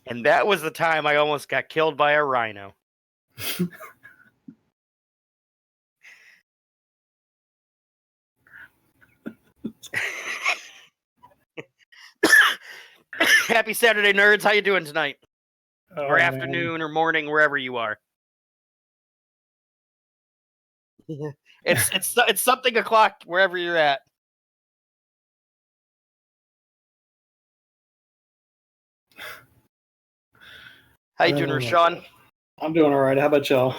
And that was the time I almost got killed by a rhino. Happy Saturday, nerds. How you doing tonight? Or afternoon or morning, wherever you are. It's something o'clock wherever you're at. How you doing, Rashawn? I'm doing all right. How about y'all?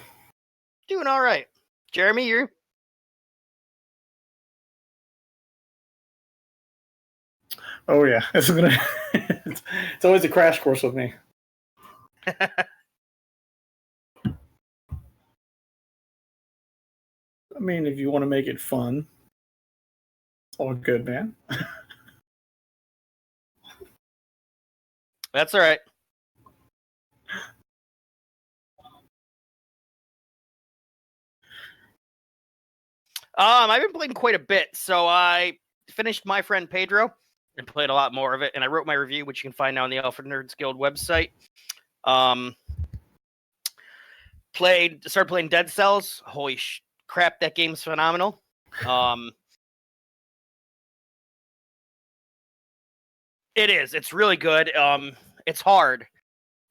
Doing all right. Jeremy, you? Oh yeah, it's always a crash course with me. I mean, if you want to make it fun, it's all good, man. That's all right. I've been playing quite a bit, so I finished My Friend Pedro and played a lot more of it, and I wrote my review, which you can find now on the Alpha Nerds Guild website. Started playing Dead Cells. Holy crap, that game's phenomenal. It is. It's really good. It's hard.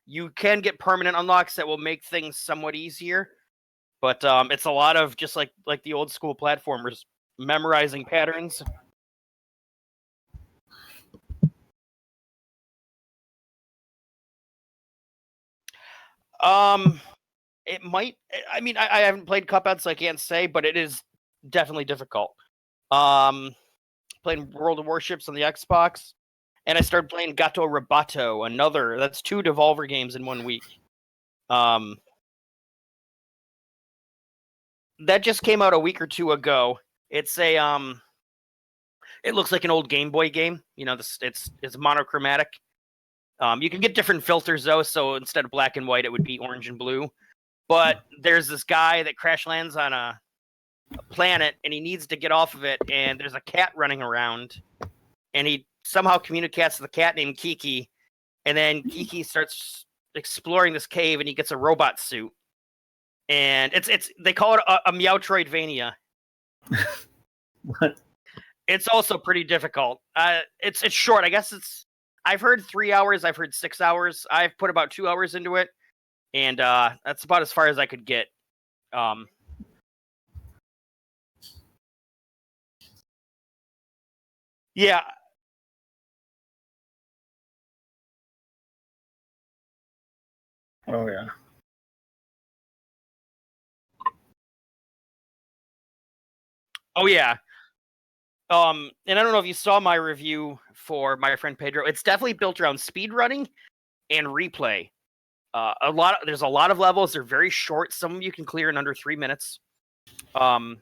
You can get permanent unlocks that will make things somewhat easier, but it's a lot of just like the old school platformers, memorizing patterns. It might. I mean, I haven't played Cuphead, so I can't say, but it is definitely difficult. Playing World of Warships on the Xbox, and I started playing Gato Roboto. That's 2 Devolver games in 1 week. That just came out a week or 2 ago. It's a it looks like an old Game Boy game. You know, it's monochromatic. You can get different filters though, so instead of black and white, it would be orange and blue. But there's this guy that crash lands on a planet, and he needs to get off of it, and there's a cat running around, and he somehow communicates with a cat named Kiki, and then Kiki starts exploring this cave, and he gets a robot suit, and they call it a Meowtroidvania. What? It's also pretty difficult. It's short. I guess I've heard 3 hours. I've heard 6 hours. I've put about 2 hours into it, and that's about as far as I could get. Yeah. Oh yeah. Oh yeah. And I don't know if you saw my review for My Friend Pedro. It's definitely built around speed running and replay. There's a lot of levels. They're very short. Some of you can clear in under 3 minutes. And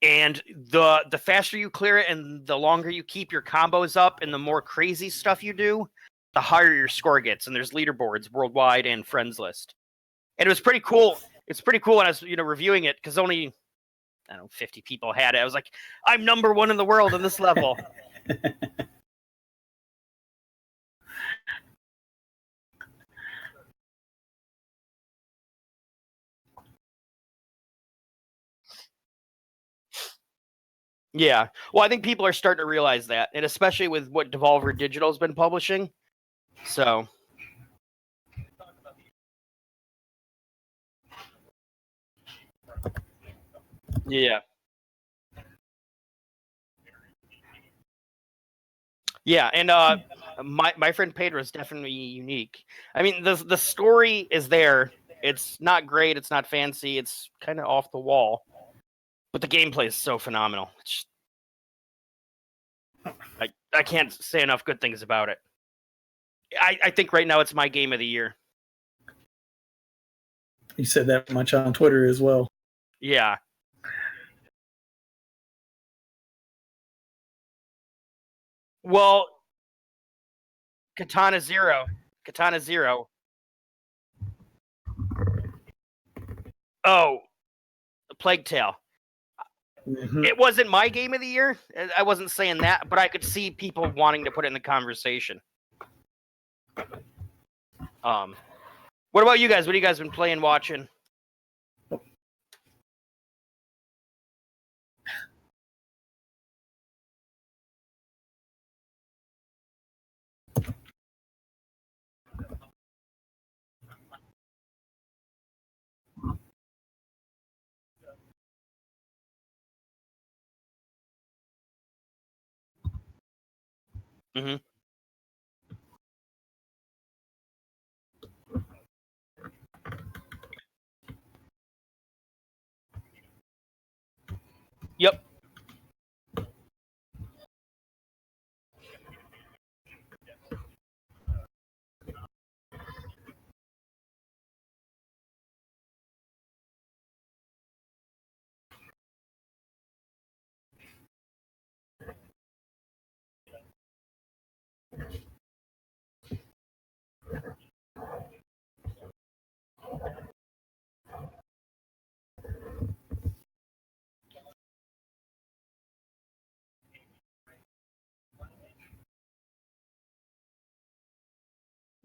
the faster you clear it, and the longer you keep your combos up, and the more crazy stuff you do, the higher your score gets. And there's leaderboards worldwide and friends list. And it was pretty cool. It's pretty cool when I was reviewing it, because only 50 people had it. I was like, I'm number 1 in the world in this level. Yeah. Well, I think people are starting to realize that, and especially with what Devolver Digital has been publishing. So. Yeah. Yeah, and my friend Pedro is definitely unique. I mean, the story is there. It's not great. It's not fancy. It's kind of off the wall, but the gameplay is so phenomenal. I can't say enough good things about it. I think right now it's my game of the year. You said that much on Twitter as well. Yeah. Well, Katana Zero. Oh, Plague Tale. Mm-hmm. It wasn't my game of the year. I wasn't saying that, but I could see people wanting to put it in the conversation. What about you guys? What have you guys been playing, watching? Mm-hmm. Yep.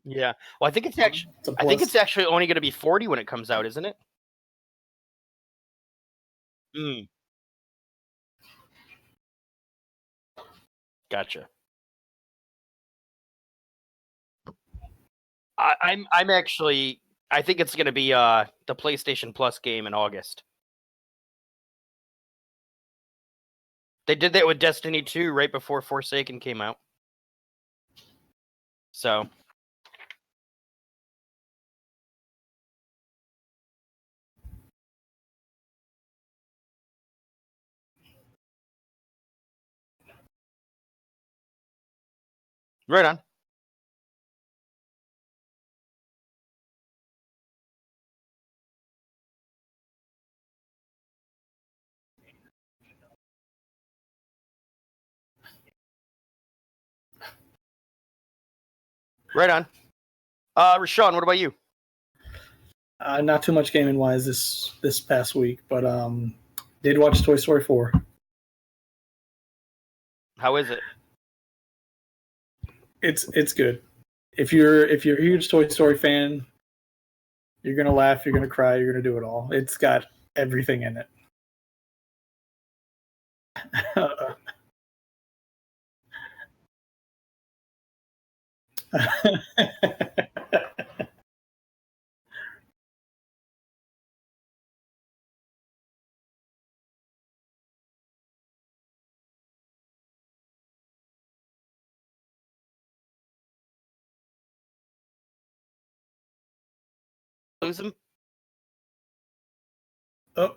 Yeah. Well, I think it's actually. It's a I think plus. it's actually only going to be 40 when it comes out, isn't it? Mm, gotcha. I'm actually. I think it's going to be the PlayStation Plus game in August. They did that with Destiny 2 right before Forsaken came out. So. Right on. Right on. Rashawn, what about you? Not too much gaming wise this past week, but did watch Toy Story 4. How is it? It's good. If you're a huge Toy Story fan, you're gonna laugh, you're gonna cry, you're gonna do it all. It's got everything in it. Lose him? Oh,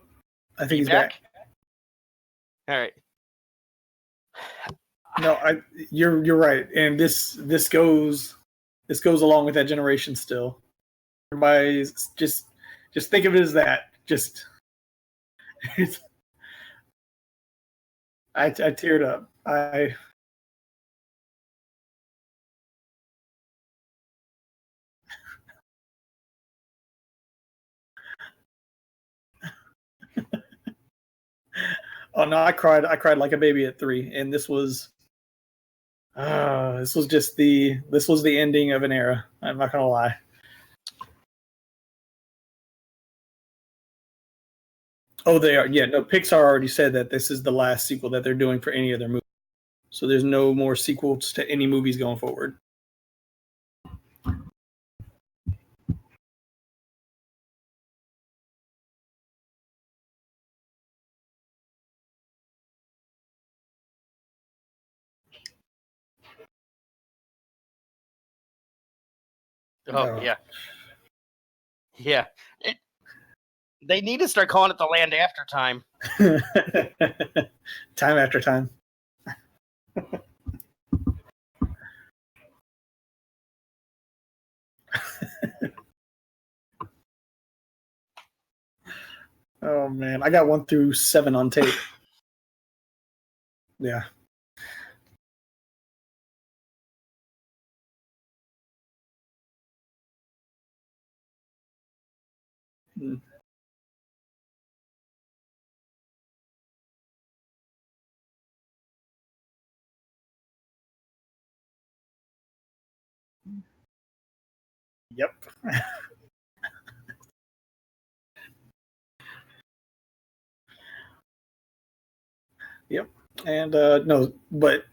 I think You he's back? back. All right. No, you're right, and this goes along with that generation still. Everybody's just think of it as that. Just I teared up. I oh no, I cried like a baby at 3, and this was the ending of an era. I'm not gonna lie. Oh, they are. Yeah, no. Pixar already said that this is the last sequel that they're doing for any of their movies. So there's no more sequels to any movies going forward. Oh yeah, yeah. It, they need to start calling it the Land After Time. Time after time. Oh man, I got 1 through 7 on tape. Yeah. Mm. Yep. Yep. And no, but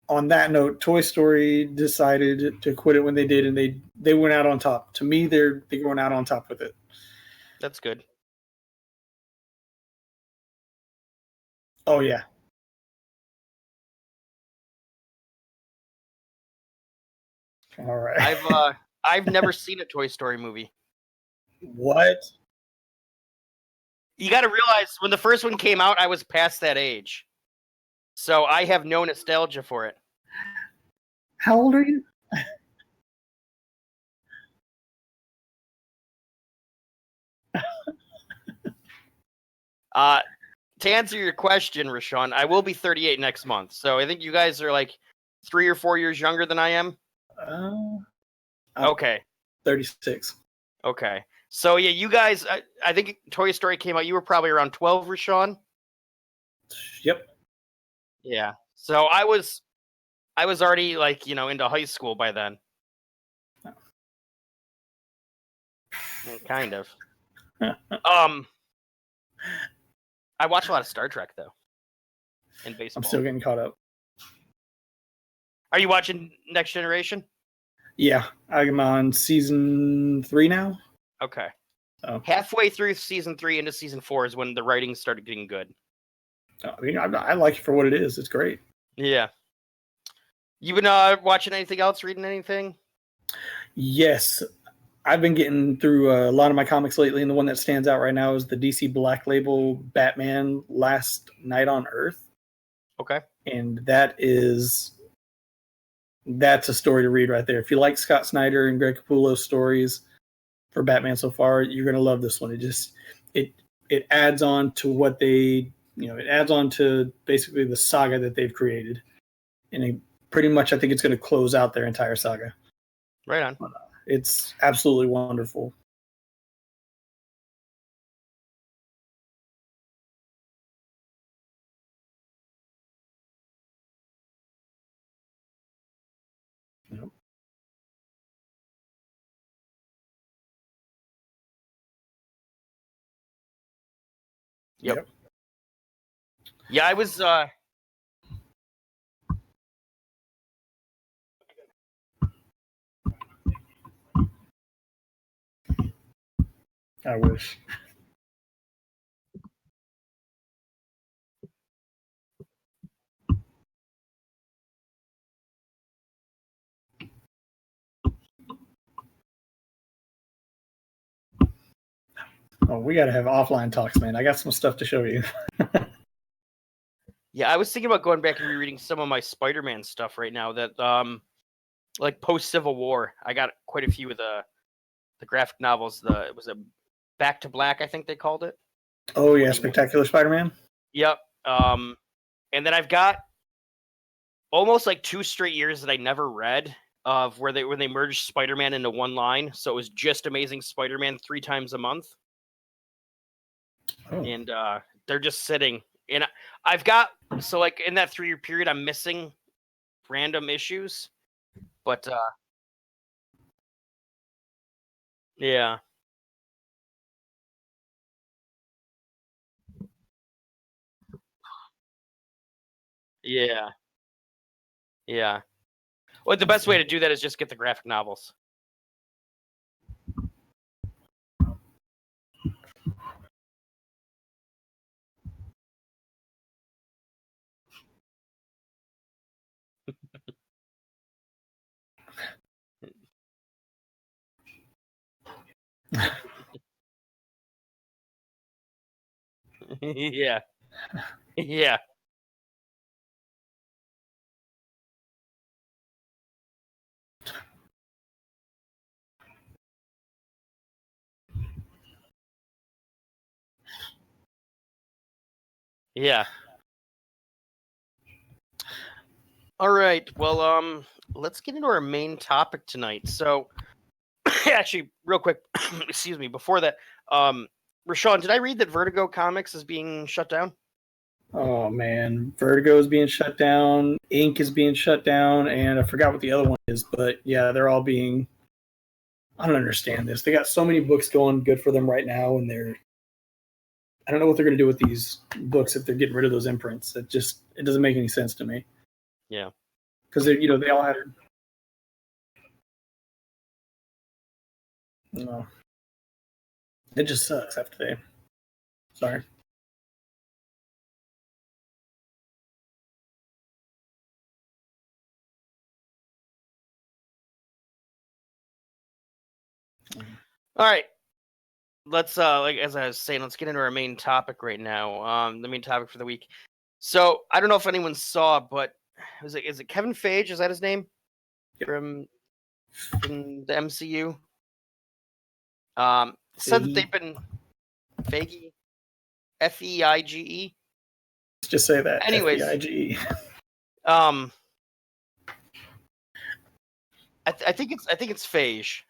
on that note, Toy Story decided to quit it when they did, and they went out on top. To me, they're going out on top with it. That's good. Oh yeah. All right. I've never seen a Toy Story movie. What? You got to realize when the first one came out, I was past that age, so I have no nostalgia for it. How old are you? To answer your question, Rashawn, I will be 38 next month, so I think you guys are like 3 or 4 years younger than I am. I'm Okay. 36. Okay. So yeah, you guys, I think Toy Story came out. You were probably around 12, Rashawn. Yep. Yeah. So I was already like, into high school by then. Kind of. I watch a lot of Star Trek though. And baseball. I'm still getting caught up. Are you watching Next Generation? Yeah, I'm on season 3 now. Okay. Oh. Halfway through season 3 into season 4 is when the writing started getting good. I mean, I like it for what it is. It's great. Yeah. You been watching anything else? Reading anything? Yes, I've been getting through a lot of my comics lately, and the one that stands out right now is the DC Black Label Batman Last Night on Earth. Okay. And that's a story to read right there. If you like Scott Snyder and Greg Capullo's stories for Batman so far, you're gonna love this one. It adds on to what it adds on to basically the saga that they've created, and pretty much I think it's going to close out their entire saga. Right on. It's absolutely wonderful. Yep. Yeah, I was I wish. Oh, we got to have offline talks, man. I got some stuff to show you. Yeah, I was thinking about going back and rereading some of my Spider-Man stuff right now. That like post Civil War, I got quite a few of the graphic novels. It was a Back to Black, I think they called it. Oh yeah, Spectacular Spider-Man. Yep. And then I've got almost like 2 straight years that I never read of when they merged Spider-Man into one line. So it was just Amazing Spider-Man 3 times a month. Oh. And they're just sitting. And I've got, so like in that 3-year period, I'm missing random issues. But yeah. Yeah. Yeah. Well, the best way to do that is just get the graphic novels. Yeah. Yeah. Yeah. All right. Well, let's get into our main topic tonight. So, actually, real quick, excuse me, before that, Rashawn, did I read that Vertigo Comics is being shut down? Oh man, Vertigo is being shut down. Ink is being shut down, and I forgot what the other one is, but yeah, they're all being I don't understand this. They got so many books going good for them right now, and I don't know what they're going to do with these books if they're getting rid of those imprints. It doesn't make any sense to me. Yeah. Because they all had. No. It just sucks after they. Sorry. All right. Let's like as I was saying, let's get into our main topic right now. The main topic for the week. So I don't know if anyone saw, but is it Kevin Feige? Is that his name? Yep. From the MCU. Said that they've been Feige, Feige. Let's just say that. Anyways, Feige. I think it's Feige.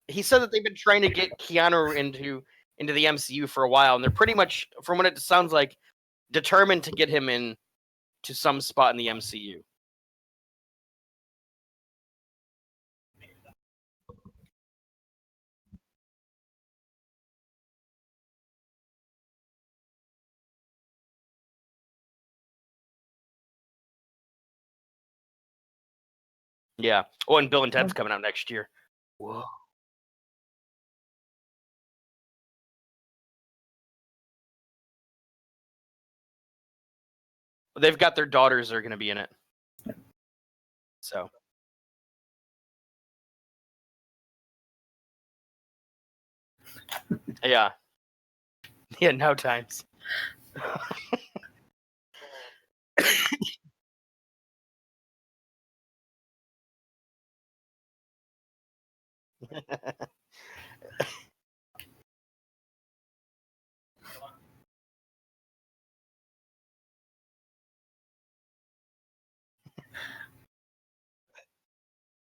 He said that they've been trying to get Keanu into the MCU for a while, and they're pretty much, from what it sounds like, determined to get him in to some spot in the MCU. Yeah. Oh, and Bill and Ted's coming out next year. Whoa. They've got their daughters are going to be in it. So. Yeah. Yeah, no times.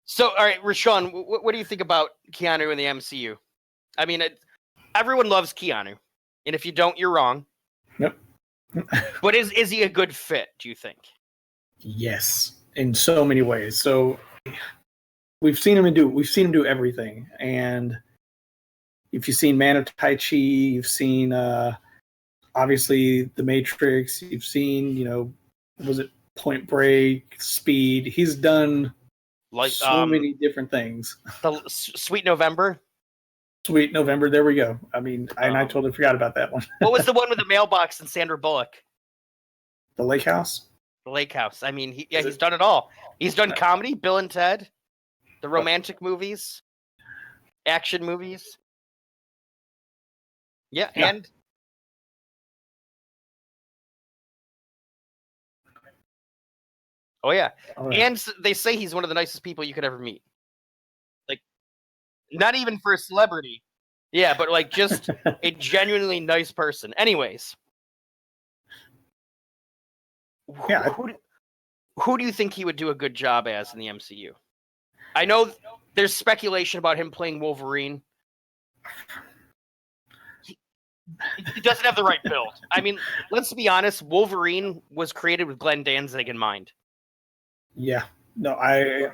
So, all right, Rashawn, what do you think about Keanu in the MCU? I mean, everyone loves Keanu, and if you don't, you're wrong. Yep. But is he a good fit, do you think? Yes, in so many ways. So we've seen him do everything. And if you've seen Man of Tai Chi, you've seen obviously The Matrix, you've seen, was it Point Break, Speed. He's done Like so many different things. The Sweet November. Sweet November, there we go. I mean, I totally forgot about that one. What was the one with the mailbox and Sandra Bullock? The Lake House? The Lake House. I mean, he's done it all. He's done comedy, Bill and Ted, the romantic movies, action movies. Yeah, and oh yeah, and they say he's one of the nicest people you could ever meet. Like, not even for a celebrity. Yeah, but like just a genuinely nice person. Anyways, yeah. Who do you think he would do a good job as in the MCU? I know there's speculation about him playing Wolverine. He doesn't have the right build. I mean, let's be honest. Wolverine was created with Glenn Danzig in mind. Yeah. No, I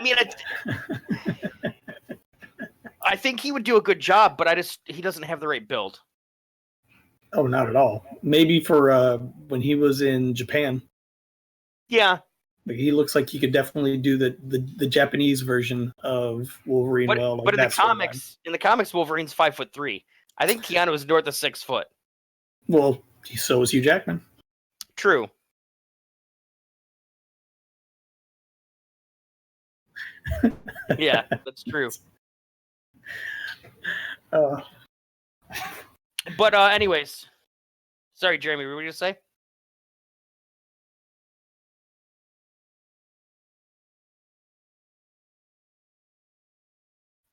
mean, I think he would do a good job, but he doesn't have the right build. Oh, not at all. Maybe for when he was in Japan. Yeah. He looks like he could definitely do the Japanese version of Wolverine well. But in the comics, Wolverine's 5'3". I think Keanu is north of 6 foot. Well, so is Hugh Jackman. True. Yeah, that's true. But anyways, sorry, Jeremy, what were you gonna say?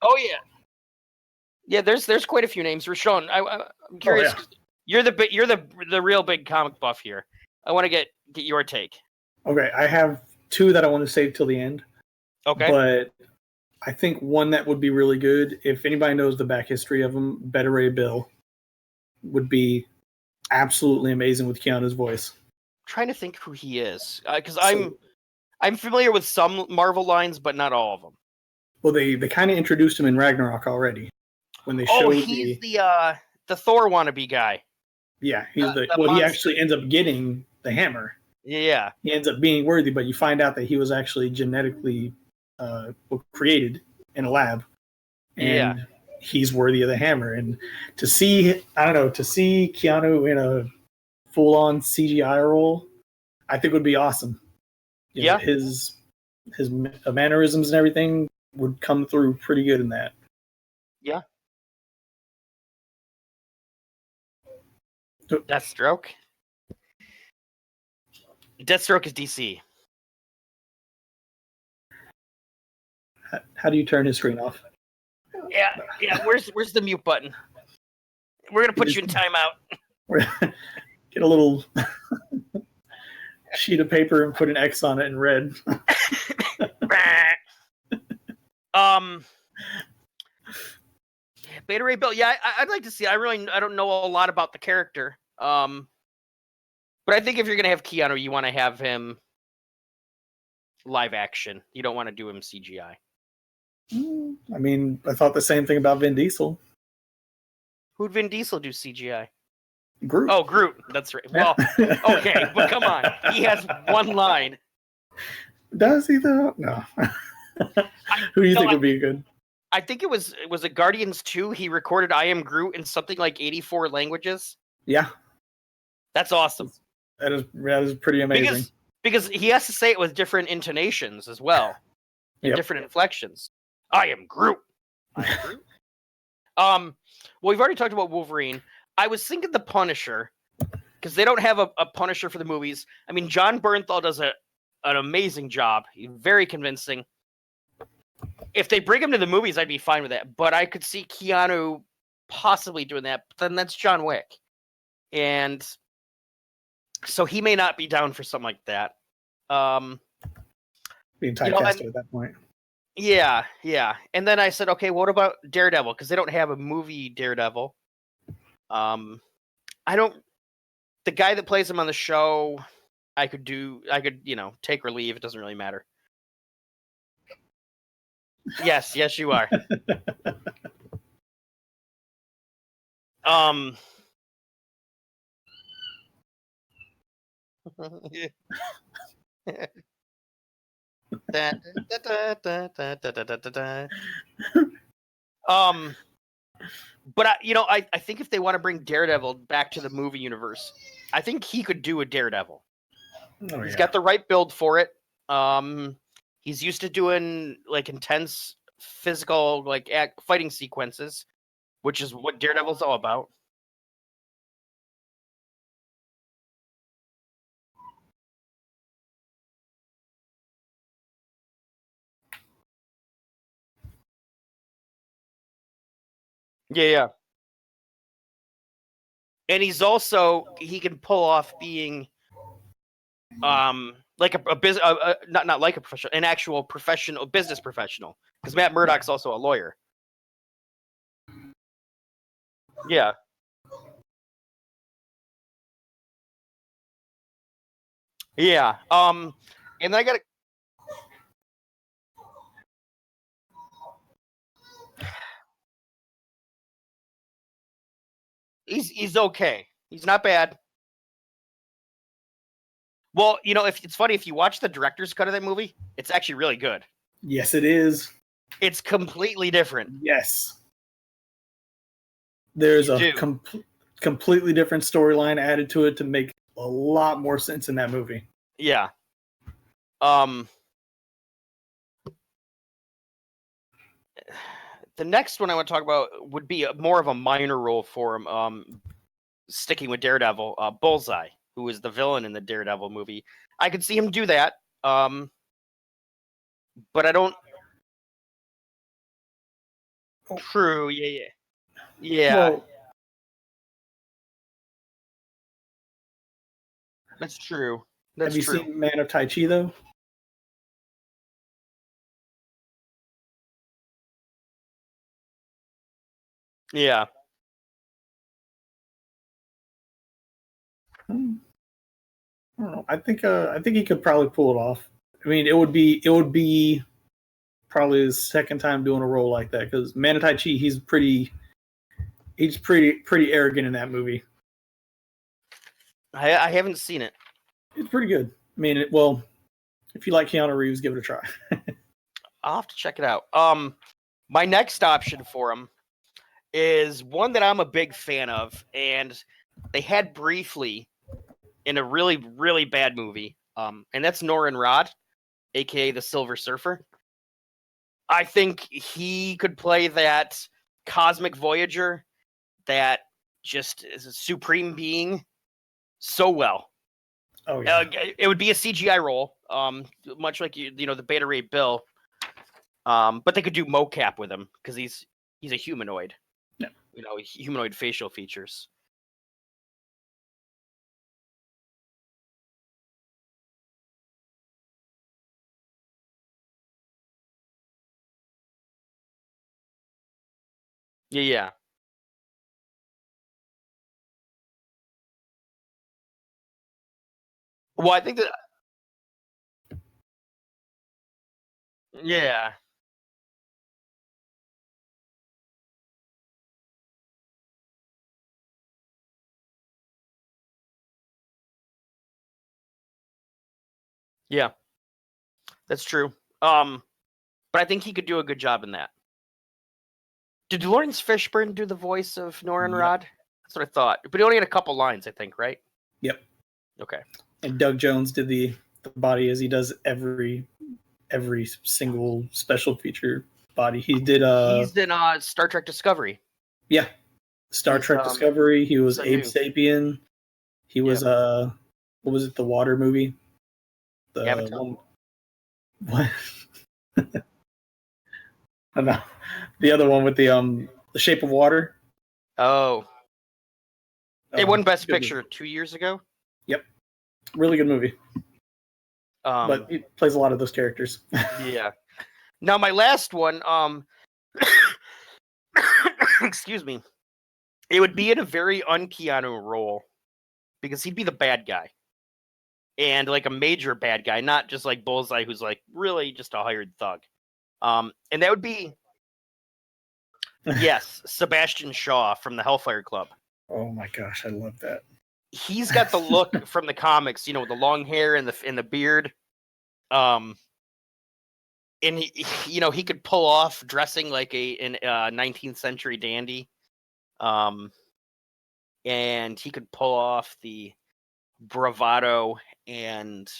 Oh yeah, yeah. There's quite a few names. Rashawn, I'm curious. Oh, yeah. You're the real big comic buff here. I want to get your take. Okay, I have two that I want to save till the end. Okay, but I think one that would be really good, if anybody knows the back history of him, Beta Ray Bill would be absolutely amazing with Keanu's voice. Trying to think who he is, because So- I'm familiar with some Marvel lines, but not all of them. Well, they kind of introduced him in Ragnarok already when they Oh, showed he's the Thor wannabe guy. yeah, he's the well, he monster. actually ends up getting the hammer. Yeah, He ends up being worthy, but you find out that he was actually genetically created in a lab, and he's worthy of the hammer. And to see, I don't know, to see Keanu in a full-on CGI role, I think would be awesome. You know, his mannerisms and everything would come through pretty good in that. Yeah. Deathstroke. Deathstroke is DC. How do you turn his screen off? Yeah. Where's the mute button? We're gonna put you in timeout. Get a little sheet of paper and put an X on it in red. Beta Ray Bill. Yeah, I'd like to see. I don't know a lot about the character. But I think if you're gonna have Keanu, you want to have him live action. You don't want to do him CGI. I mean, I thought the same thing about Vin Diesel. Who'd Vin Diesel do CGI? Groot. Oh, Groot. That's right. Well, okay, but come on. He has one line. Does he though? No. Who do you think would be good? I think it was a Guardians 2. He recorded I Am Groot in something like 84 languages. Yeah. That's awesome. That is pretty amazing. Because he has to say it with different intonations as well. And different inflections. I am Groot. I am Groot. Well, we've already talked about Wolverine. I was thinking the Punisher, because they don't have a Punisher for the movies. I mean, John Bernthal does an amazing job. He's very convincing. If they bring him to the movies, I'd be fine with that. But I could see Keanu possibly doing that. But then that's John Wick. And so he may not be down for something like that. Being typecasted at that point. Yeah. And then I said, okay, what about Daredevil? Because they don't have a movie Daredevil. The guy that plays him on the show, I could, take or leave. It doesn't really matter. Yes, you are. But I think if they want to bring Daredevil back to the movie universe, I think he could do a Daredevil. He's got the right build for it. He's used to doing like intense physical fighting sequences, which is what Daredevil's all about. Yeah. And he can pull off being like a business, not like a professional, an actual professional business professional, because Matt Murdock's also a lawyer. Yeah. And then I got he's okay. He's not bad. Well, if it's funny, if you watch the director's cut of that movie, it's actually really good. Yes, it is. It's completely different. Yes. There's a completely different storyline added to it to make a lot more sense in that movie. Yeah. The next one I want to talk about would be more of a minor role for him. Sticking with Daredevil, Bullseye, who is the villain in the Daredevil movie. I could see him do that. But I don't. True. Yeah. Well, that's true. Have you seen Man of Tai Chi though? Yeah. I don't know. I think he could probably pull it off. I mean, it would be probably his second time doing a role like that because Man Tai Chi, he's pretty arrogant in that movie. I haven't seen it. It's pretty good. I mean, well, if you like Keanu Reeves, give it a try. I'll have to check it out. My next option for him is one that I'm a big fan of, and they had briefly in a really, really bad movie. And that's Norin Rod, aka the Silver Surfer. I think he could play that cosmic voyager, that just is a supreme being, so well. Oh yeah. It would be a CGI role, much like the Beta Ray Bill. But they could do mocap with him because he's a humanoid. Yeah. Humanoid facial features. Yeah. Well, I think that. Yeah. Yeah, that's true. But I think he could do a good job in that. Did Lawrence Fishburne do the voice of Norin Yep. Rod? That's what I thought. But he only had a couple lines, I think, right? Yep. Okay. And Doug Jones did the body as he does every single special feature body. He did He's in Star Trek Discovery. yeah, Star Trek Discovery. He was Abe Sanu. Sapien. He was what was it? The water movie. The Avatar. one, what? Oh, no, the other one with the Shape of Water. Oh, it won Best good Picture movie. 2 years ago. Yep, really good movie. But he plays a lot of those characters. Yeah. Now my last one, excuse me, it would be in a very un-Keanu role because he'd be the bad guy, and like a major bad guy, not just like Bullseye, who's like really just a hired thug. And that would be yes, Sebastian Shaw from the Hellfire Club. Oh my gosh, I love that. He's got the look from the comics, with the long hair and the beard. And he could pull off dressing like a 19th century dandy. And he could pull off the bravado and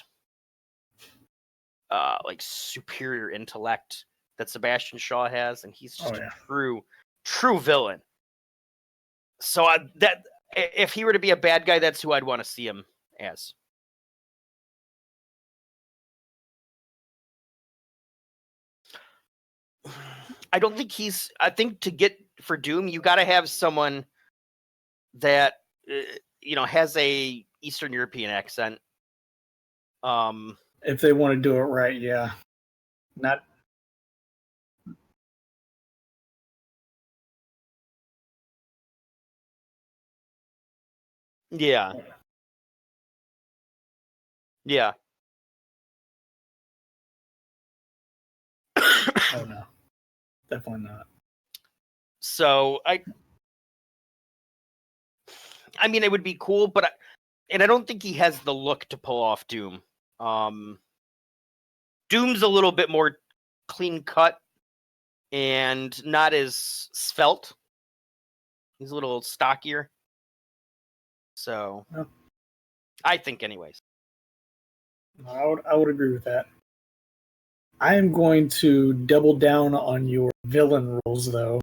like superior intellect that Sebastian Shaw has, and he's just a true villain. So that if he were to be a bad guy, that's who I'd want to see him as. I don't think I think to get for Doom, you got to have someone that has a Eastern European accent. If they want to do it right, yeah. Not. Yeah. Yeah. Oh no, definitely not. So I mean, it would be cool, but I don't think he has the look to pull off Doom. Doom's a little bit more clean cut and not as svelte. He's a little stockier. So I think, anyways. I would agree with that. I am going to double down on your villain roles, though.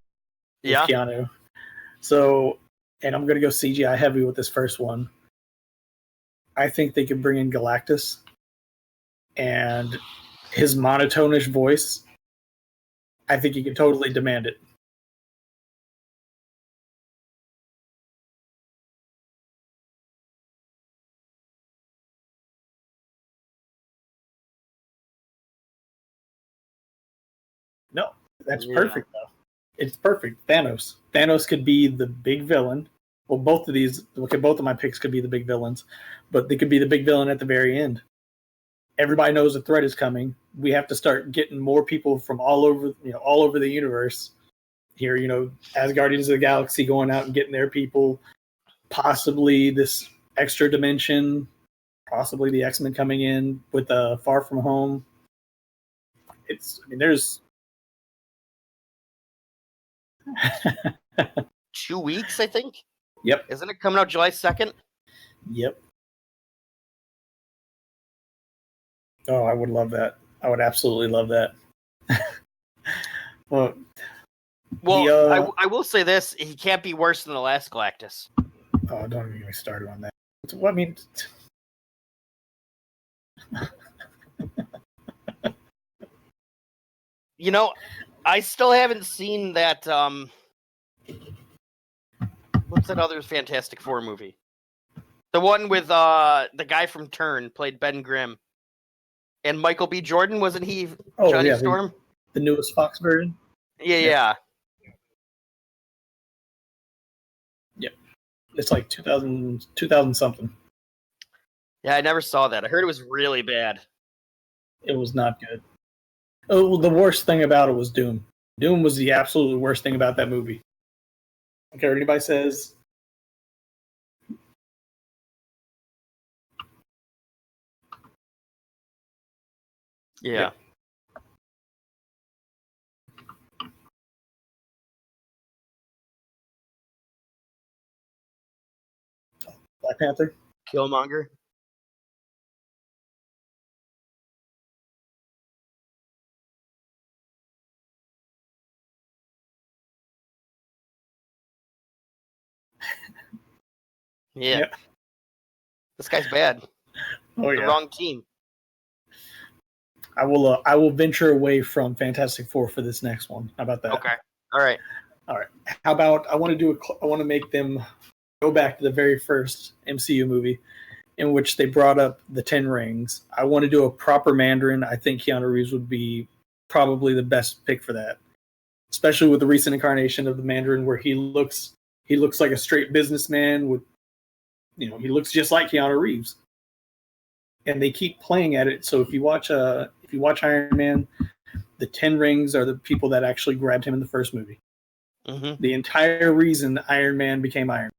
Yeah. Keanu. So, and I'm going to go CGI heavy with this first one. I think they could bring in Galactus and his monotonish voice. I think he could totally demand it. No, that's perfect, though. It's perfect. Thanos. Thanos could be the big villain, Well, both of my picks could be the big villains, but they could be the big villain at the very end. Everybody knows a threat is coming. We have to start getting more people from all over the universe here. As Guardians of the Galaxy going out and getting their people, possibly this extra dimension, possibly the X-Men coming in with Far From Home. There's 2 weeks, I think. Yep. Isn't it coming out July 2nd? Yep. Oh, I would love that. I would absolutely love that. Well, I will say this: he can't be worse than the last Galactus. Oh, don't even get me started on that. What I mean, I still haven't seen that. What's that other Fantastic Four movie? The one with the guy from Turn played Ben Grimm, and Michael B. Jordan, wasn't he? Johnny Storm, the newest Fox version. Yeah. Yep, it's like 2000 something. Yeah, I never saw that. I heard it was really bad. It was not good. Oh, the worst thing about it was Doom. Doom was the absolute worst thing about that movie. I don't care what anybody says. Yeah. Black Panther. Killmonger. Yeah. Yep. This guy's bad. Oh, yeah. The wrong team. I will venture away from Fantastic Four for this next one. How about that? Okay. All right. How about I want to make them go back to the very first MCU movie in which they brought up the 10 rings. I want to do a proper Mandarin. I think Keanu Reeves would be probably the best pick for that, especially with the recent incarnation of the Mandarin where he looks like a straight businessman with, he looks just like Keanu Reeves. And they keep playing at it. So if you watch Iron Man, the 10 rings are the people that actually grabbed him in the first movie. Mm-hmm. The entire reason Iron Man became Iron Man.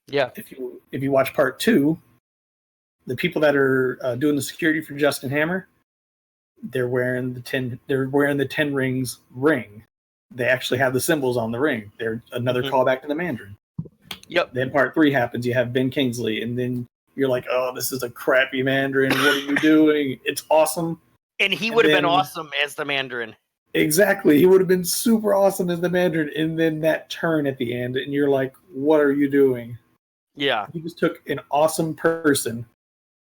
Yeah. If you watch part 2, the people that are doing the security for Justin Hammer, they're wearing the 10 rings ring. They actually have the symbols on the ring. They're another callback to the Mandarin. Yep. Then part 3 happens. You have Ben Kingsley, and then you're like, oh, this is a crappy Mandarin. What are you doing? It's awesome. And he would have been awesome as the Mandarin. Exactly. He would have been super awesome as the Mandarin. And then that turn at the end, and you're like, what are you doing? Yeah. You just took an awesome person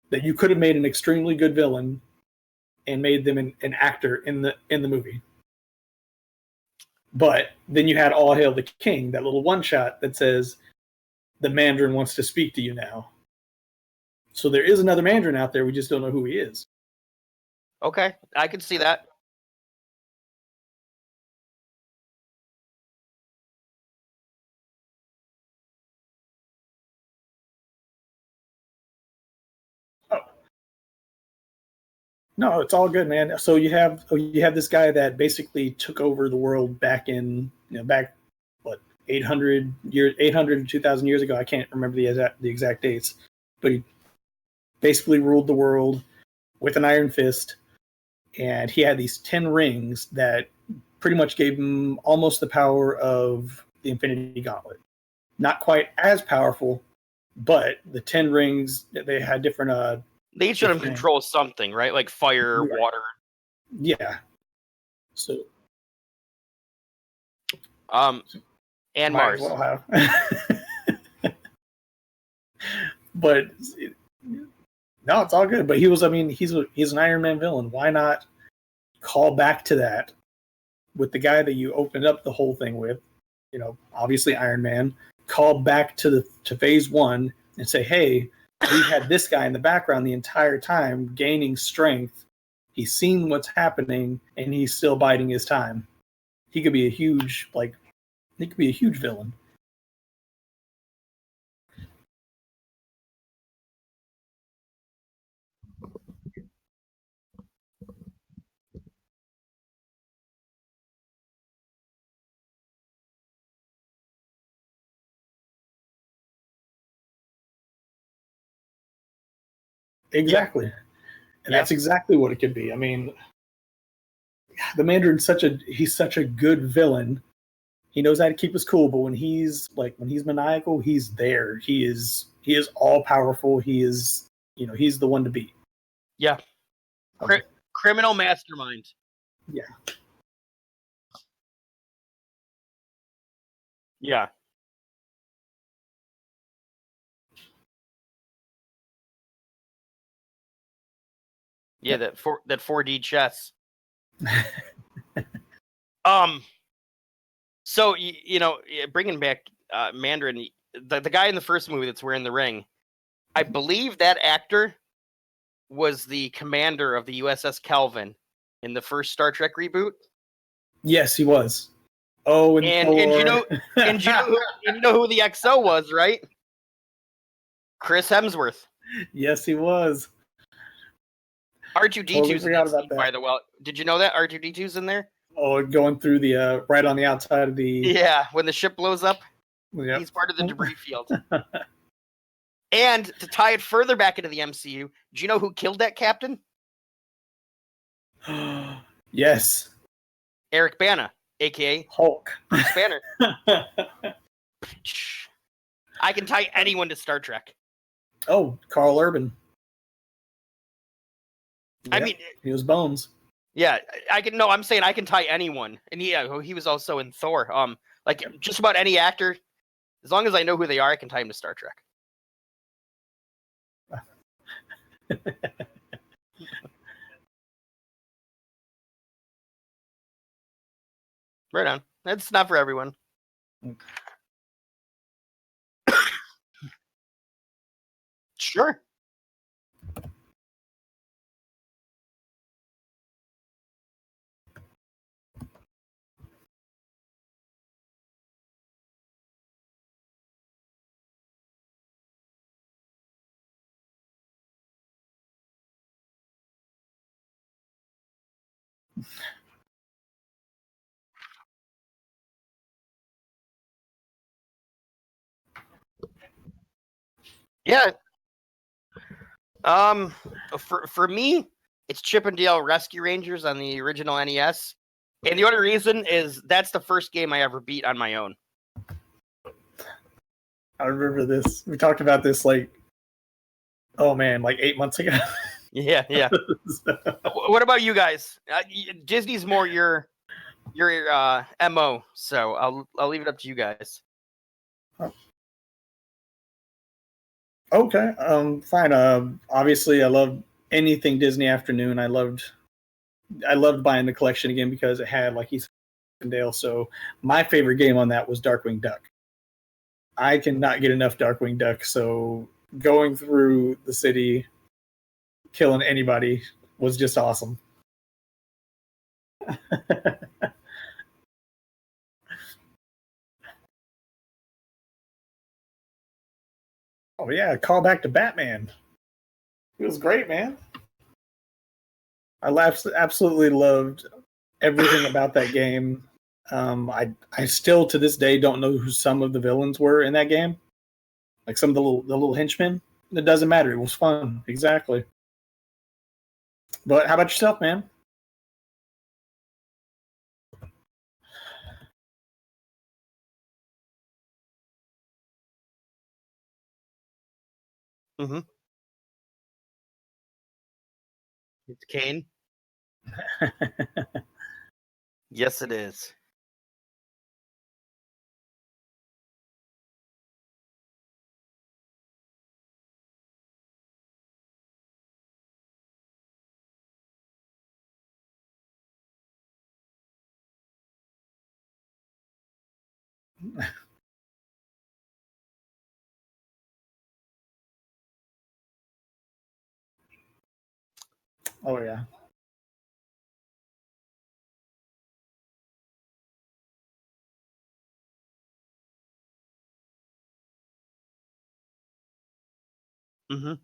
that you could have made an extremely good villain and made them an actor in the movie. But then you had All Hail the King, that little one shot that says, the Mandarin wants to speak to you now. So there is another Mandarin out there. We just don't know who he is. Okay. I could see that. Oh. No, it's all good, man. So you have this guy that basically took over the world back in, 800 to 2,000 years ago. I can't remember the exact dates, but he basically ruled the world with an iron fist, and he had these 10 rings that pretty much gave him almost the power of the Infinity Gauntlet. Not quite as powerful, but the 10 rings, they had different... they each of them control something, right? Like fire, right. Water. Yeah. So... and Mars. Well have. But no, it's all good. But he's an Iron Man villain. Why not call back to that with the guy that you opened up the whole thing with? Obviously Iron Man. Call back to phase 1 and say, hey, we had this guy in the background the entire time gaining strength. He's seen what's happening and he's still biding his time. He could be a huge villain. exactly. And that's exactly what it could be. I mean, the Mandarin's he's such a good villain. He knows how to keep us cool, but when he's maniacal, he's there. He is all powerful. He's the one to beat. Yeah. Criminal mastermind. Yeah. Yeah. Yeah, that 4D chess. So bringing back Mandarin, the guy in the first movie that's wearing the ring, I believe that actor was the commander of the USS Kelvin in the first Star Trek reboot. Yes, he was. Oh, and you know who the XO was, right? Chris Hemsworth. Yes, he was. R2-D2's in that scene, by the way. Did you know that R2-D2's in there? Oh, going through the right on the outside of the... Yeah, when the ship blows up, yep. He's part of the debris field. And to tie it further back into the MCU, do you know who killed that captain? Yes. Eric Bana, a.k.a. Hulk. Bruce Banner. I can tie anyone to Star Trek. Oh, Carl Urban. Yep. I mean, he was Bones. Yeah, I'm saying I can tie anyone, and he was also in Thor. Like just about any actor, as long as I know who they are, I can tie him to Star Trek. Right on. That's not for everyone. Sure. Yeah. For me, it's Chip and Dale Rescue Rangers on the original NES. And the only reason is that's the first game I ever beat on my own. I remember this. We talked about this like 8 months ago. Yeah. What about you guys? Disney's more your MO, so I'll leave it up to you guys. Okay, fine. Obviously, I love anything Disney Afternoon. I loved buying the collection again because it had like East and Dale. So my favorite game on that was Darkwing Duck. I cannot get enough Darkwing Duck. So going through the city, killing anybody was just awesome. Oh yeah, call back to Batman. It was great, man. I absolutely loved everything about that game. I still to this day don't know who some of the villains were in that game. Like some of the little henchmen. It doesn't matter. It was fun. Exactly. But how about yourself, man? Mm-hmm. It's Kane. Yes, it is. Oh yeah. Mm-hmm.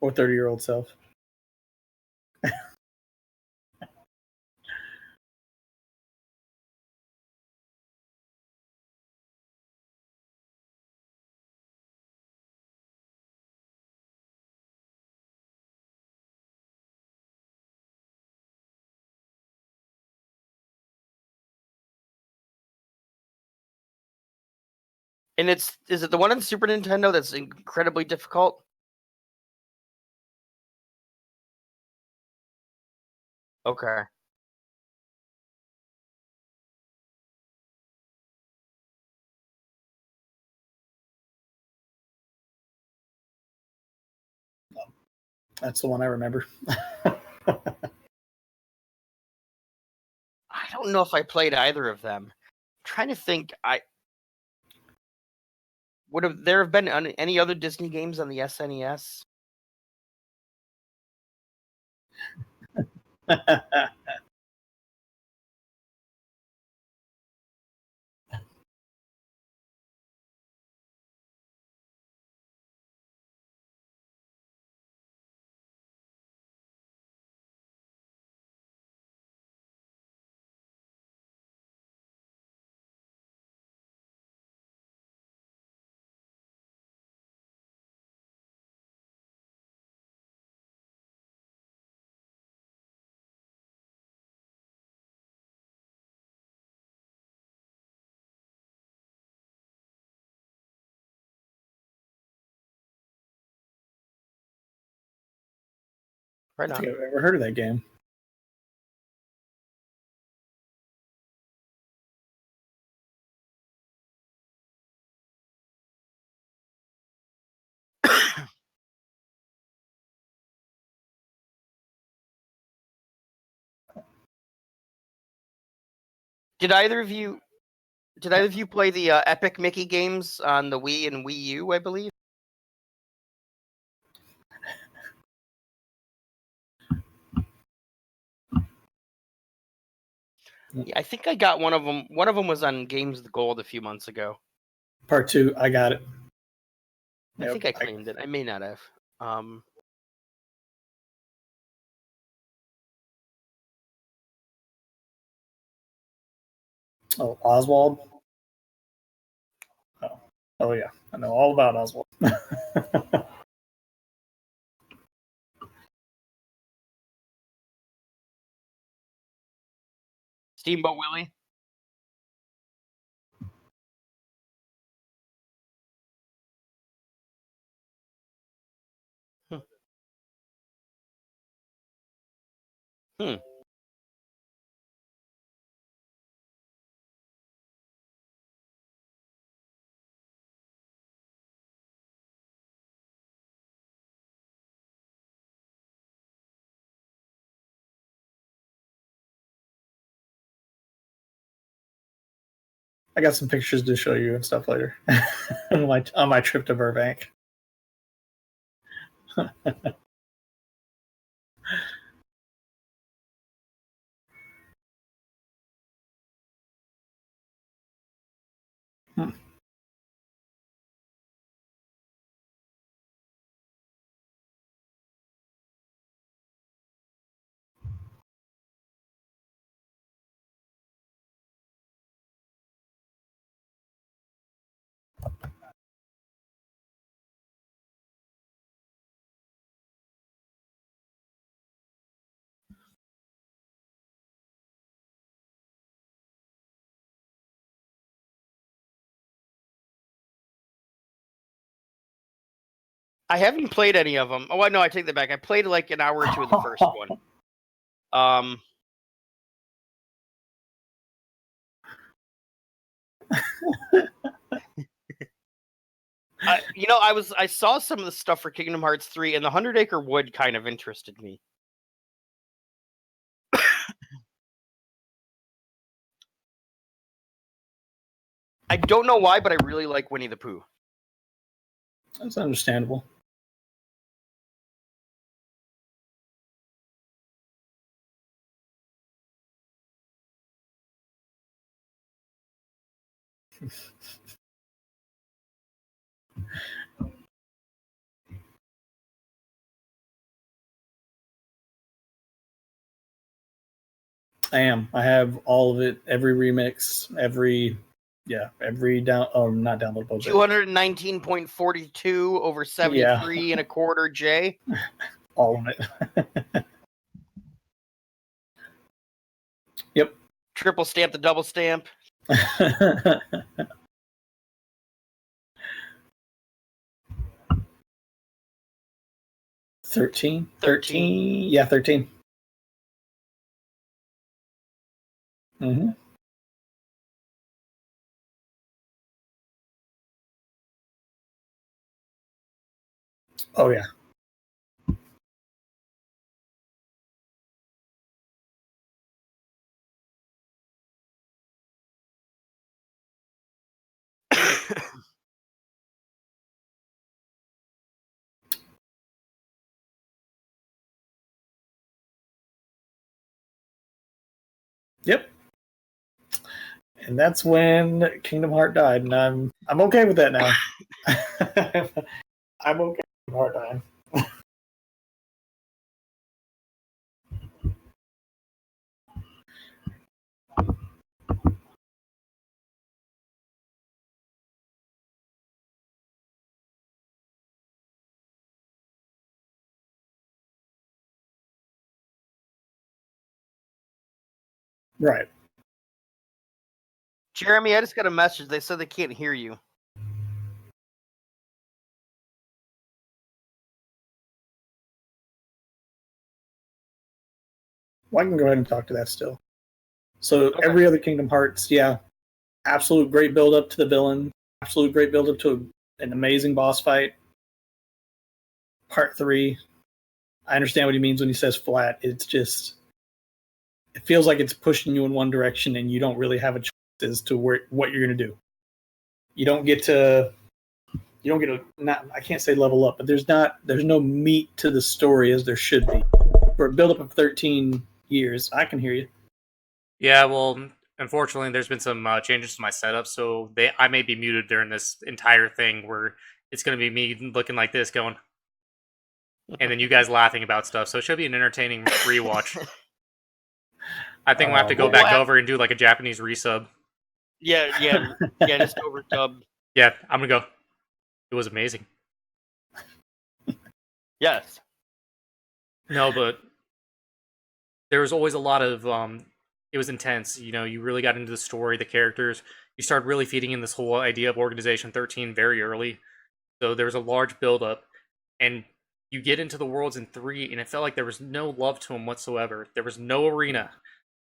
Or 30-year-old self. And is it the one on Super Nintendo that's incredibly difficult? Okay. That's the one I remember. I don't know if I played either of them. I'm trying to think, there have been any other Disney games on the SNES? Right I on. think I've ever heard of that game. Did either of you play the Epic Mickey games on the Wii and Wii U, I believe? Yeah, I think I got one of them. One of them was on Games with Gold a few months ago. Part 2, I got it. I think I claimed it. I may not have. Oh, Oswald. Oh yeah, I know all about Oswald. Steamboat Willie. Hmm. I got some pictures to show you and stuff later on my trip to Burbank. Hmm. I haven't played any of them. Oh, no, I take that back. I played like an hour or two of the first one. I saw some of the stuff for Kingdom Hearts 3, and the 100 Acre Wood kind of interested me. I don't know why, but I really like Winnie the Pooh. That's understandable. I am. I have all of it, every remix, every not downloadable. 219.42 over 73 and a quarter J. All of it. Yep. Triple stamp the double stamp. 13? 13. Yeah, 13. Mm-hmm. Oh, yeah. Yep. And that's when Kingdom Heart died, and I'm okay with that now. I'm okay with Kingdom Heart dying. Right. Jeremy, I just got a message. They said they can't hear you. Well, I can go ahead and talk to that still. So Okay. every other Kingdom Hearts, yeah, absolute great build up to the villain, absolute great build up to an amazing boss fight. Part 3, I understand what he means when he says flat. It's just, it feels like it's pushing you in one direction, and you don't really have a choice as to what you're going to do. You don't get to, not, I can't say level up, but there's no meat to the story as there should be. For a build up of 13 years, I can hear you. Yeah, well, unfortunately, there's been some changes to my setup, so I may be muted during this entire thing where it's going to be me looking like this going, and then you guys laughing about stuff. So it should be an entertaining rewatch. I think we'll have to go back over and do like a Japanese resub. Yeah, just overdub. Yeah, I'm going to go. It was amazing. Yes. No, but there was always a lot of it was intense. You know, you really got into the story, the characters. You started really feeding in this whole idea of Organization 13 very early. So there was a large build-up, and you get into the worlds in 3, and it felt like there was no love to them whatsoever. There was no arena,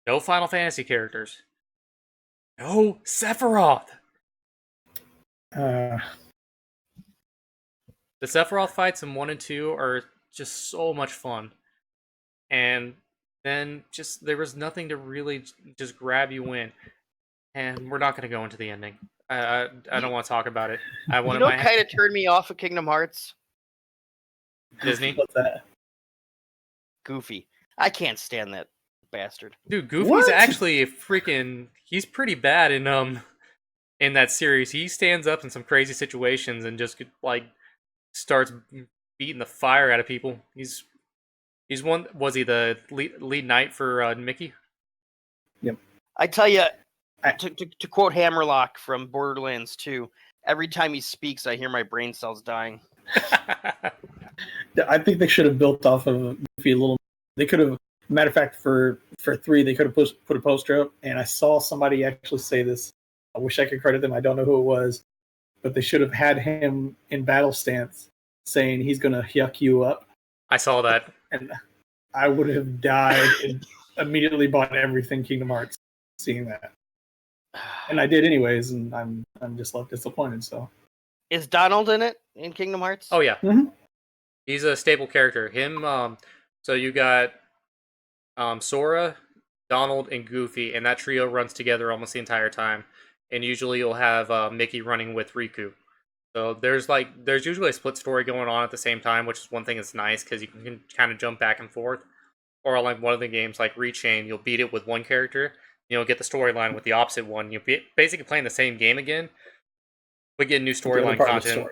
no Final Fantasy characters, no Sephiroth. Uh, The Sephiroth fights in 1 and 2 are just so much fun. And then just there was nothing to really just grab you in. And we're not going to go into the ending. I don't want to talk about it. I You wanted know my what kind of turned me off of Kingdom Hearts? Disney. what's that? Goofy. I can't stand that bastard. Dude, Goofy's What? actually he's pretty bad in that series. He stands up in some crazy situations and just like starts beating the fire out of people. He's one. Was he the lead knight for Mickey? Yep. I tell you, to quote Hammerlock from Borderlands 2, every time he speaks, I hear my brain cells dying. I think they should have built off of Goofy a little. They could have, matter of fact, for 3, they could have put a poster up, and I saw somebody actually say this. I wish I could credit them. I don't know who it was, but they should have had him in battle stance saying he's going to yuck you up. I saw that. And I would have died and immediately bought everything Kingdom Hearts seeing that. And I did anyways, and I'm just left disappointed. So Is Donald in it in Kingdom Hearts? Oh yeah, Mhm. He's a staple character. Him. So you got Sora, Donald, and Goofy, and that trio runs together almost the entire time. And usually you'll have Mickey running with Riku. So there's usually a split story going on at the same time, which is one thing that's nice because you can kind of jump back and forth. Or like one of the games like Rechain, you'll beat it with one character, you'll get the storyline with the opposite one. You'll be basically playing the same game again, but get new storyline content.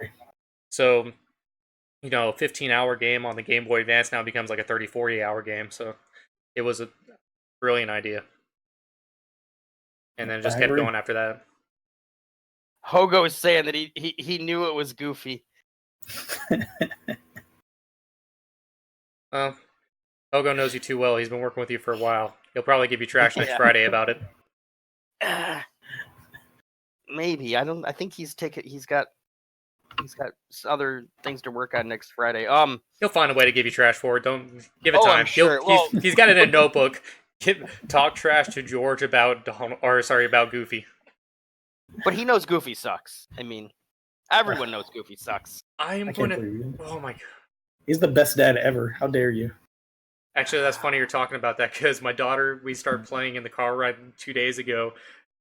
So, a 15-hour game on the Game Boy Advance now becomes like a 30, 40-hour game. So it was a brilliant idea. And then just kept going after that. Hogo is saying that he knew it was Goofy. Well, Hogo knows you too well. He's been working with you for a while. He'll probably give you trash next Yeah. Friday about it. Maybe. I think he's got He's got other things to work on next Friday. He'll find a way to give you trash for it. Don't give it Oh, time. I'm sure. He's got it in a notebook. Talk trash to George about about Goofy. But he knows Goofy sucks. I mean, everyone knows Goofy sucks. I can't going to. believe you. Oh my god. He's the best dad ever. How dare you? Actually, that's funny you're talking about that because my daughter, we started playing in the car ride 2 days ago,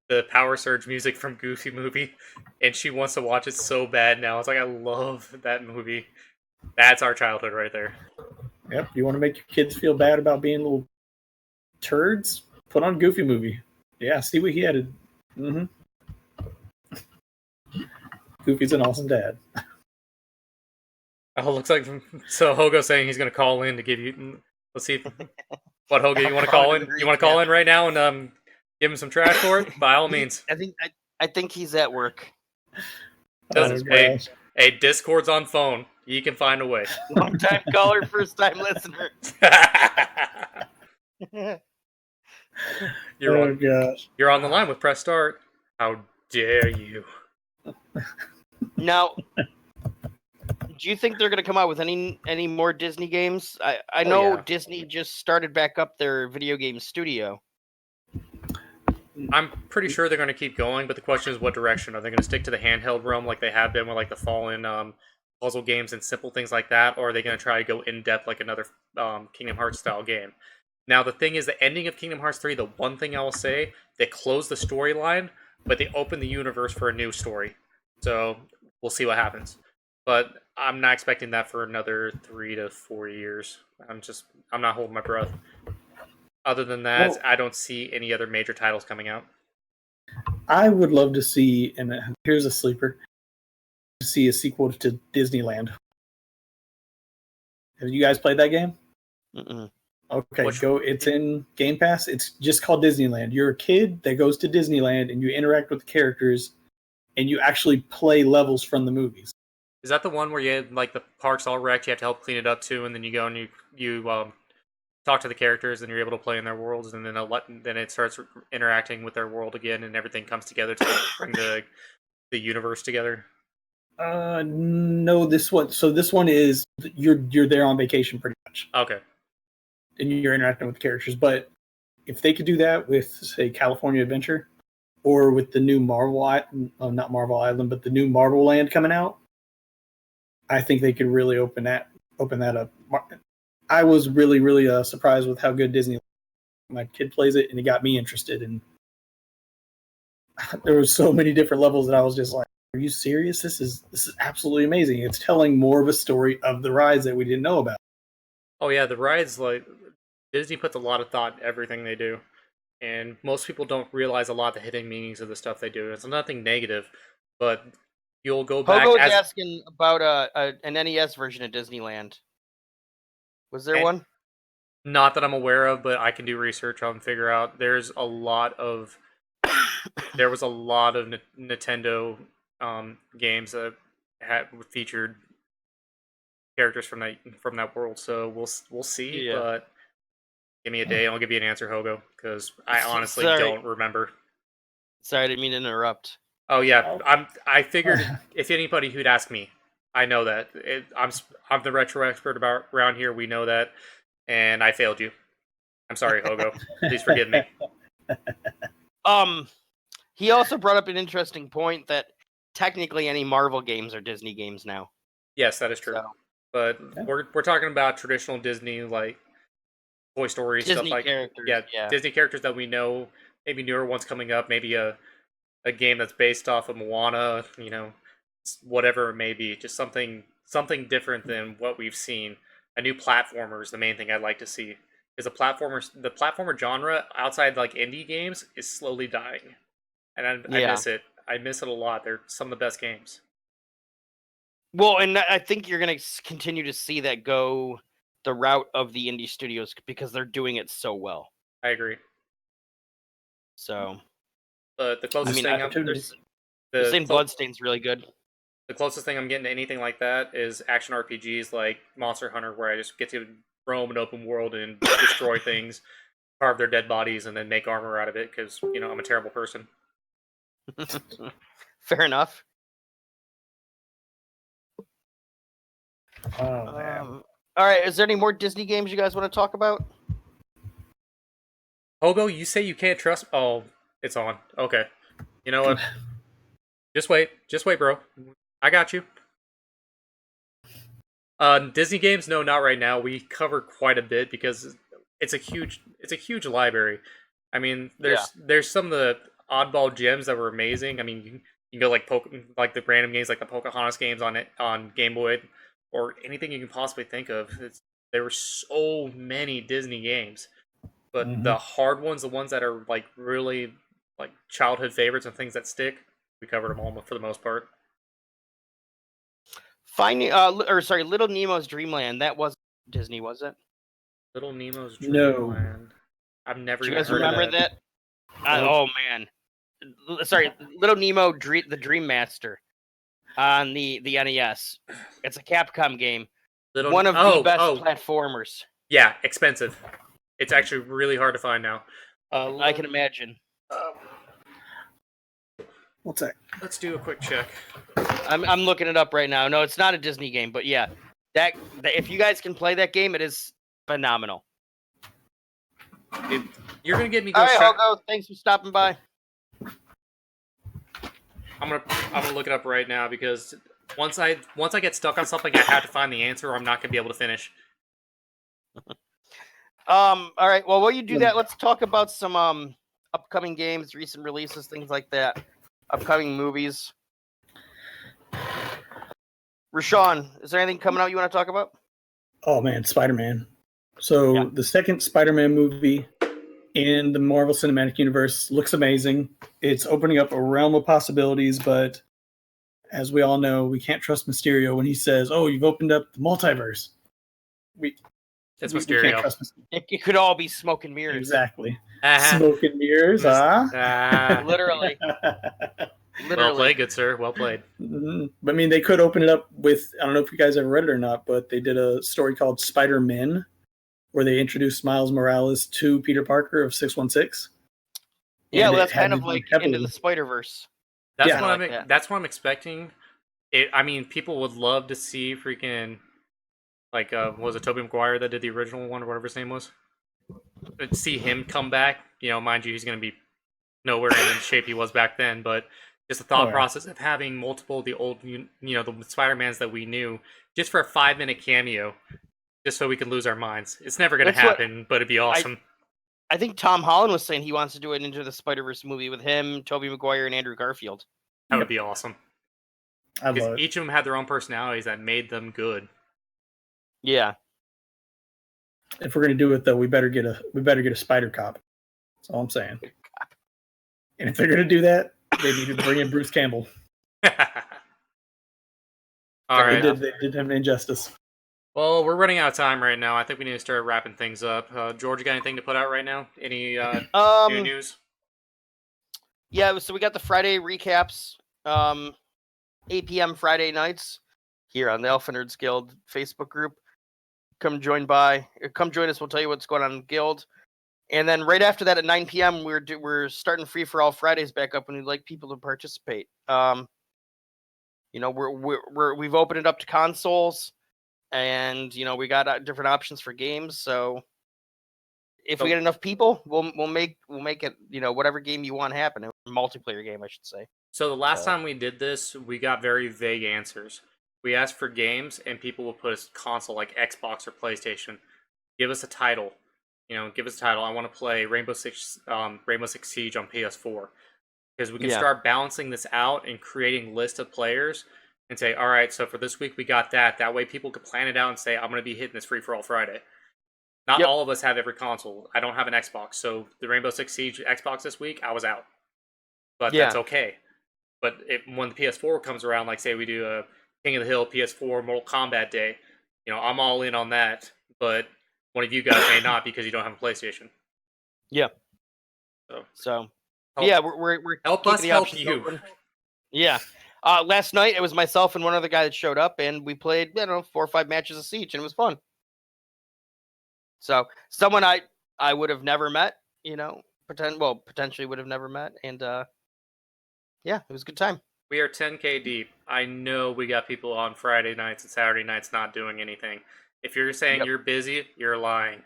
the Power Surge music from Goofy movie, and she wants to watch it so bad now. It's like, I love that movie. That's our childhood right there. Yep. You want to make your kids feel bad about being little turds? Put on Goofy movie. Yeah, see what he added. Mm-hmm. Goofy's an awesome dad. Oh, looks like so Hogo's saying he's going to call in to give you. Let's see. What, Hogo, you want to call in? You want to call in right now and give him some trash for it? By all means. I think he's at work. Hey, Discord's on phone. You can find a way. Long time caller, first time listener. You're on the line with Press Start. How dare you? Now, do you think they're going to come out with any more Disney games? I know Disney just started back up their video game studio. I'm pretty sure they're going to keep going, but the question is what direction. Are they going to stick to the handheld realm like they have been with like the Fallen puzzle games and simple things like that, or are they going to try to go in depth like another Kingdom Hearts style game? Now, the thing is, the ending of Kingdom Hearts 3, the one thing I will say, they closed the storyline, but they opened the universe for a new story. So we'll see what happens. But I'm not expecting that for another 3 to 4 years. I'm not holding my breath. Other than that, I don't see any other major titles coming out. I would love to see, and here's a sleeper, to see a sequel to Disneyland. Have you guys played that game? Mm-mm. Okay, it's in Game Pass. It's just called Disneyland. You're a kid that goes to Disneyland and you interact with the characters and you actually play levels from the movies. Is that the one where you had, like, the park's all wrecked, you have to help clean it up too, and then you go and you talk to the characters and you're able to play in their worlds, and then it starts interacting with their world again and everything comes together to bring the universe together? No, this one. So this one is you're there on vacation pretty much. Okay. And you're interacting with the characters. But if they could do that with, say, California Adventure, or with the new not Marvel Island, but the new Marvel Land coming out, I think they could really open that up. I was really, really surprised with how good Disney. My kid plays it, and it got me interested. And there were so many different levels that I was just like, "Are you serious? This is absolutely amazing." It's telling more of a story of the rides that we didn't know about. Oh yeah, the rides, like, Disney puts a lot of thought in everything they do, and most people don't realize a lot of the hidden meanings of the stuff they do. It's nothing negative, but you'll go back. Pogo's asking about an NES version of Disneyland. Was there one? Not that I'm aware of, but I can do research on figure out. There was a lot of Nintendo games that had featured characters from that world. So we'll see. Yeah. But give me a day, and I'll give you an answer, Hogo, because I honestly don't remember. Sorry, I didn't mean to interrupt. Oh yeah, I figured if anybody who'd ask me, I know that I'm the retro expert around here. We know that, and I failed you. I'm sorry, Hogo. Please forgive me. He also brought up an interesting point that technically any Marvel games are Disney games now. Yes, that is true. So, but we're talking about traditional Disney, like Toy Story, Disney stuff like characters. Yeah, Disney characters that we know. Maybe newer ones coming up. Maybe a game that's based off of Moana. Whatever it may be. Just something different than what we've seen. A new platformer is the main thing I'd like to see. Because the platformer genre outside like indie games is slowly dying, and I miss it. I miss it a lot. They're some of the best games. Well, and I think you're going to continue to see that go the route of the indie studios because they're doing it so well. I agree. So, but the closest thing the same Bloodstain's really good. The closest thing I'm getting to anything like that is action RPGs like Monster Hunter, where I just get to roam an open world and destroy things, carve their dead bodies, and then make armor out of it because I'm a terrible person. Fair enough. Oh man. All right, is there any more Disney games you guys want to talk about? Hogo, you say you can't trust. Oh, it's on. Okay. You know what? Just wait. Just wait, bro. I got you. Disney games? No, not right now. We cover quite a bit because it's a huge library. I mean, there's some of the oddball gems that were amazing. I mean, you can go like the random games like the Pocahontas games on Game Boy or anything you can possibly think of. There were so many Disney games, but the hard ones, the ones that are like really like childhood favorites and things that stick, we covered them all for the most part. Little Nemo's Dreamland. That was Disney, was it? Little Nemo's No. Dreamland. I've never Do you even guys heard of remember that. that? Nope. Oh man, sorry, Little Nemo the Dream Master on the NES. It's a Capcom game. One of the best platformers. Yeah, expensive. It's actually really hard to find now. I can imagine. What's that? Let's do a quick check. I'm looking it up right now. No, it's not a Disney game, but yeah, that if you guys can play that game, it is phenomenal. You're gonna get me. All right, Hogo, thanks for stopping by. I'm gonna look it up right now because once I get stuck on something, I have to find the answer, or I'm not gonna be able to finish. All right. Well, while you do that, let's talk about some upcoming games, recent releases, things like that. Upcoming movies. Rashawn, is there anything coming out you want to talk about? Oh man, Spider-Man. So the second Spider-Man movie in the Marvel Cinematic Universe looks amazing. It's opening up a realm of possibilities, but as we all know, we can't trust Mysterio when he says, "Oh, you've opened up the multiverse." It's we Mysterio. can't trust Mysterio. It could all be smoke and mirrors. Exactly. Uh-huh. Smoke and mirrors, Literally. Well played, good sir. Well played. But I mean, they could open it up with, I don't know if you guys ever read it or not, but they did a story called Spider-Men, where they introduced Miles Morales to Peter Parker of 616. Yeah, well, that's kind of like Into the Spider-Verse. That's Yeah. That's what I'm expecting. I mean, people would love to see freaking like was it Tobey Maguire that did the original one or whatever his name was? See him come back. You know, mind you, he's going to be nowhere in the shape he was back then, but just the thought process of having multiple of the old, the Spider-Mans that we knew, just for a 5-minute cameo, just so we can lose our minds. It's never going to happen, but it'd be awesome. I think Tom Holland was saying he wants to do an Into the Spider-Verse movie with him, Tobey Maguire, and Andrew Garfield. That would be awesome. I love it. Each of them had their own personalities that made them good. Yeah. If we're gonna do it though, we better get a Spider Cop. That's all I'm saying. And if they're gonna do that, they need to bring in Bruce Campbell. All right. They did him an injustice. Well, we're running out of time right now. I think we need to start wrapping things up. George, you got anything to put out right now? Any new news? Yeah, so we got the Friday recaps, 8 p.m. Friday nights here on the Alpha Nerds Guild Facebook group. Come join us. We'll tell you what's going on in the Guild. And then right after that at 9 p.m. we're starting Free for All Fridays back up, and we'd like people to participate. We've opened it up to consoles, and we got different options for games. So if we get enough people, we'll make it whatever game you want happen. A multiplayer game, I should say. So the last time we did this, we got very vague answers. We asked for games, and people will put a console like Xbox or PlayStation. Give us a title. Give us a title. I want to play Rainbow Six Siege on PS4. Because we can start balancing this out and creating lists of players and say, all right, so for this week we got that. That way people could plan it out and say, I'm going to be hitting this Free for All Friday. Not all of us have every console. I don't have an Xbox. So the Rainbow Six Siege Xbox this week, I was out. But that's okay. But when the PS4 comes around, like say we do a King of the Hill PS4 Mortal Kombat Day, I'm all in on that. But one of you guys may not because you don't have a PlayStation. Yeah. So we're help us help you. Open. Yeah. Last night it was myself and one other guy that showed up, and we played 4 or 5 matches of Siege, and it was fun. So someone I would have never met, potentially would have never met, and it was a good time. We are 10K deep. I know we got people on Friday nights and Saturday nights not doing anything. If you're saying Yep. you're busy, you're lying.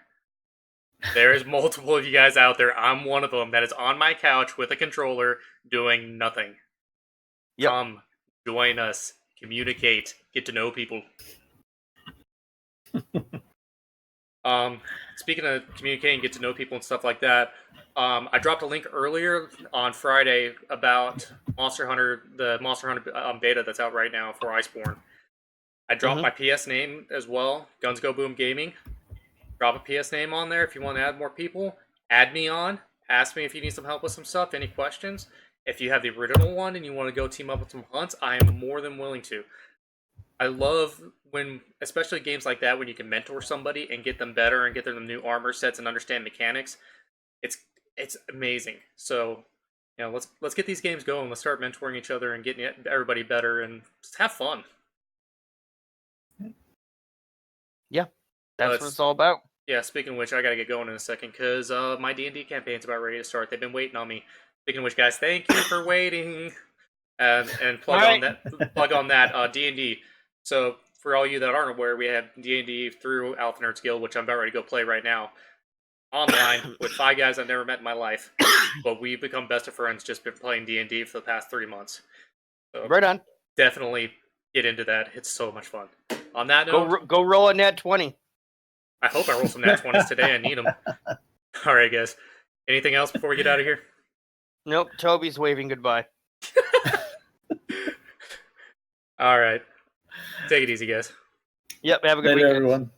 There's multiple of you guys out there. I'm one of them that is on my couch with a controller doing nothing. Yep. Come, join us, communicate, get to know people. Speaking of communicating, get to know people and stuff like that, I dropped a link earlier on Friday about Monster Hunter, the Monster Hunter beta that's out right now for Iceborne. I dropped my PS name as well, Guns Go Boom Gaming. Drop a PS name on there if you want to add more people. Add me on. Ask me if you need some help with some stuff, any questions. If you have the original one and you want to go team up with some hunts, I am more than willing to. I love when, especially games like that, when you can mentor somebody and get them better and get them new armor sets and understand mechanics. It's amazing. So, let's get these games going. Let's start mentoring each other and getting everybody better and just have fun. Yeah, that's what it's all about. Yeah, speaking of which, I gotta get going in a second because my D&D campaign's about ready to start. They've been waiting on me. Speaking of which, guys, thank you for waiting. And plug on that D&D. So for all you that aren't aware, we have D&D through Alpha Nerds Guild, which I'm about ready to go play right now, online with 5 guys I've never met in my life. But we've become best of friends just been playing D&D for the past 3 months. So Right on. definitely get into that. It's so much fun. On that note, Go roll a nat 20. I hope I roll some nat 20s today. I need them. All right, guys. Anything else before we get out of here? Nope. Toby's waving goodbye. All right. Take it easy, guys. Yep. Have a good Later, weekend. everyone.